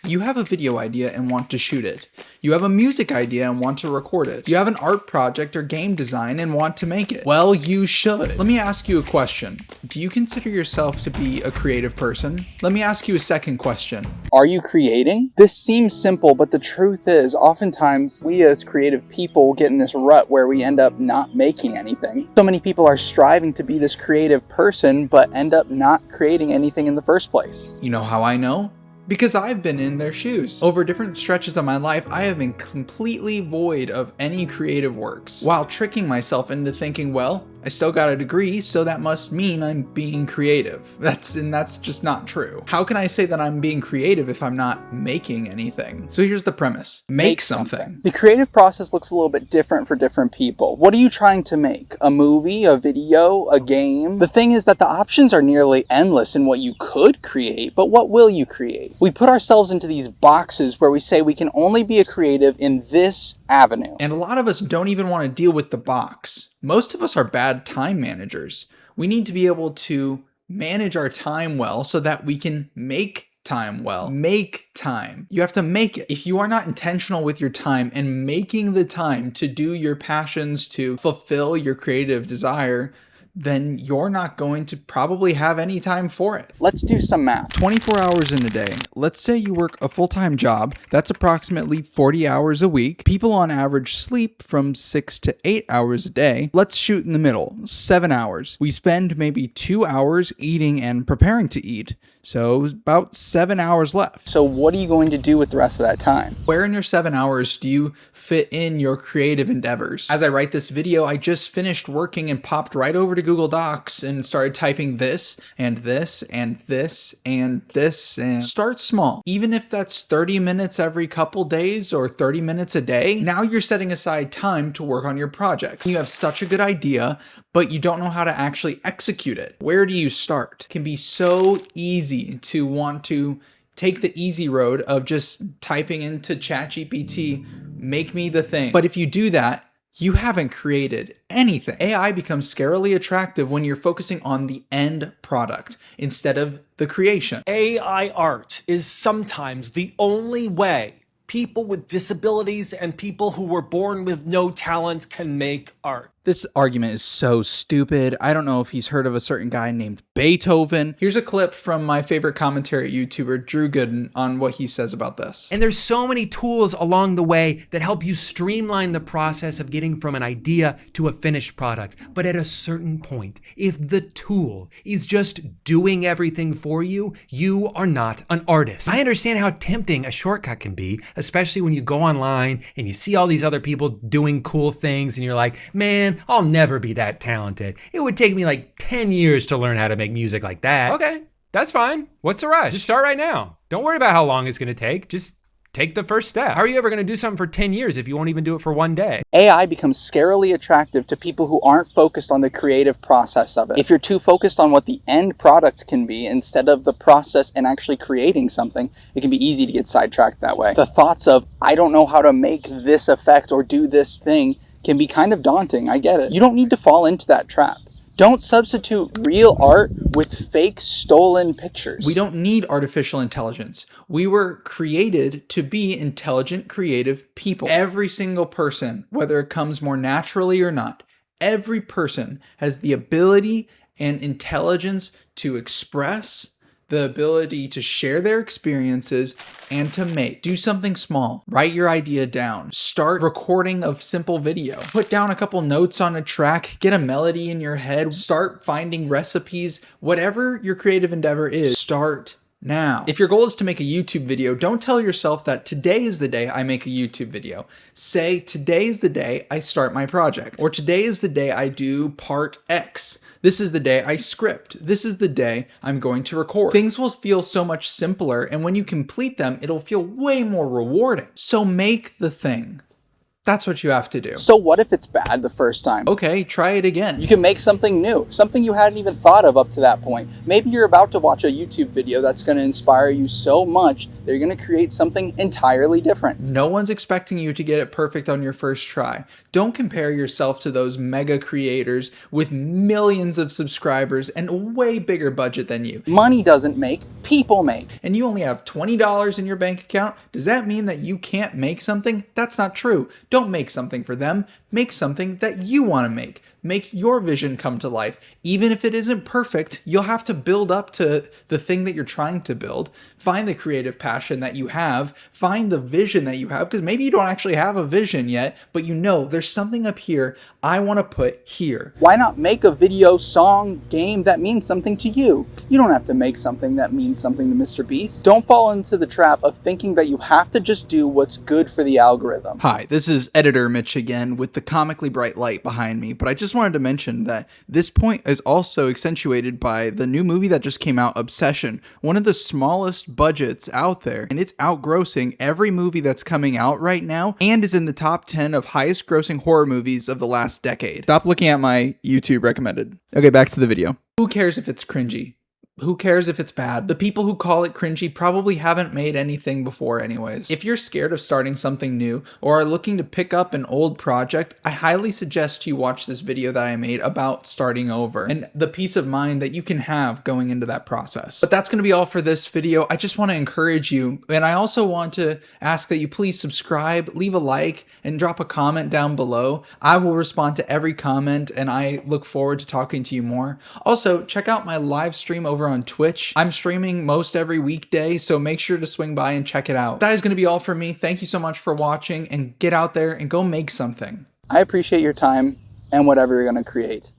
You have a video idea and want to shoot it. You have a music idea and want to record it. You have an art project or game design and want to make it. Well, you should. Let me ask you a question. Do you consider yourself to be a creative person? Let me ask you a second question. Are you creating? This seems simple, but the truth is, oftentimes we as creative people get in this rut where we end up not making anything. So many people are striving to be this creative person, but end up not creating anything in the first place. You know how I know? Because I've been in their shoes. Over different stretches of my life, I have been completely void of any creative works, while tricking myself into thinking, well, I still got a degree, so that must mean I'm being creative. That's just not true. How can I say that I'm being creative if I'm not making anything? So here's the premise. Make something. The creative process looks a little bit different for different people. What are you trying to make? A movie, a video, a game? The thing is that the options are nearly endless in what you could create, but what will you create? We put ourselves into these boxes where we say we can only be a creative in this avenue. And a lot of us don't even want to deal with the box. Most of us are bad time managers. We need to be able to manage our time well so that we can make time well. Make time. You have to make it. If you are not intentional with your time and making the time to do your passions, to fulfill your creative desire, then you're not going to probably have any time for it. Let's do some math. 24 hours in a day. Let's say you work a full-time job. That's approximately 40 hours a week. People on average sleep from 6 to 8 hours a day. Let's shoot in the middle, 7 hours. We spend maybe 2 hours eating and preparing to eat. So about 7 hours left. So what are you going to do with the rest of that time? Where in your 7 hours do you fit in your creative endeavors? As I write this video, I just finished working and popped right over to Google Docs and started typing this and this and this and this, and start small. Even if that's 30 minutes every couple days or 30 minutes a day, now you're setting aside time to work on your projects. You have such a good idea, but you don't know how to actually execute it. Where do you start? It can be so easy to want to take the easy road of just typing into ChatGPT, make me the thing. But if you do that, you haven't created anything. AI becomes scarily attractive when you're focusing on the end product instead of the creation. AI art is sometimes the only way people with disabilities and people who were born with no talent can make art. This argument is so stupid. I don't know if he's heard of a certain guy named Beethoven. Here's a clip from my favorite commentary YouTuber, Drew Gooden, on what he says about this. And there's so many tools along the way that help you streamline the process of getting from an idea to a finished product. But at a certain point, if the tool is just doing everything for you, you are not an artist. I understand how tempting a shortcut can be, especially when you go online and you see all these other people doing cool things and you're like, man, I'll never be that talented. It would take me like 10 years to learn how to make music like that. Okay, that's fine. What's the rush? Just start right now. Don't worry about how long it's gonna take. Just take the first step. How are you ever gonna do something for 10 years if you won't even do it for one day? AI becomes scarily attractive to people who aren't focused on the creative process of it. If you're too focused on what the end product can be instead of the process and actually creating something, it can be easy to get sidetracked that way. The thoughts of, I don't know how to make this effect or do this thing, can be kind of daunting. I get it. You don't need to fall into that trap. Don't substitute real art with fake stolen pictures. We don't need artificial intelligence. We were created to be intelligent, creative people. Every single person, whether it comes more naturally or not, every person has the ability and intelligence to express, the ability to share their experiences, and to make. Do something small. Write your idea down. Start recording a simple video. Put down a couple notes on a track. Get a melody in your head. Start finding recipes. Whatever your creative endeavor is, start now. If your goal is to make a YouTube video, don't tell yourself that today is the day I make a YouTube video. Say, today is the day I start my project. Or today is the day I do part X. This is the day I script. This is the day I'm going to record. Things will feel so much simpler, and when you complete them, it'll feel way more rewarding. So make the thing. That's what you have to do. So what if it's bad the first time? Okay, try it again. You can make something new, something you hadn't even thought of up to that point. Maybe you're about to watch a YouTube video that's going to inspire you so much that you're going to create something entirely different. No one's expecting you to get it perfect on your first try. Don't compare yourself to those mega creators with millions of subscribers and a way bigger budget than you. Money doesn't make, people make. And you only have $20 in your bank account. Does that mean that you can't make something? That's not true. Don't make something for them. Make something that you want to make. Make your vision come to life. Even if it isn't perfect, you'll have to build up to the thing that you're trying to build. Find the creative passion that you have. Find the vision that you have, because maybe you don't actually have a vision yet, but you know there's something up here I want to put here. Why not make a video, song, game that means something to you? You don't have to make something that means something to Mr. Beast. Don't fall into the trap of thinking that you have to just do what's good for the algorithm. Hi, this is Editor Mitch again with the comically bright light behind me, but I just wanted to mention that this point is also accentuated by the new movie that just came out, Obsession, one of the smallest budgets out there, and it's outgrossing every movie that's coming out right now and is in the top 10 of highest grossing horror movies of the last decade. Stop looking at my YouTube recommended. Okay, back to the video. Who cares if it's cringy? Who cares if it's bad? The people who call it cringy probably haven't made anything before anyways. If you're scared of starting something new or are looking to pick up an old project, I highly suggest you watch this video that I made about starting over and the peace of mind that you can have going into that process. But that's going to be all for this video. I just want to encourage you, and I also want to ask that you please subscribe, leave a like, and drop a comment down below. I will respond to every comment, and I look forward to talking to you more. Also, check out my live stream over on Twitch. I'm streaming most every weekday, so make sure to swing by and check it out. That is going to be all for me. Thank you so much for watching, and get out there and go make something. I appreciate your time and whatever you're going to create.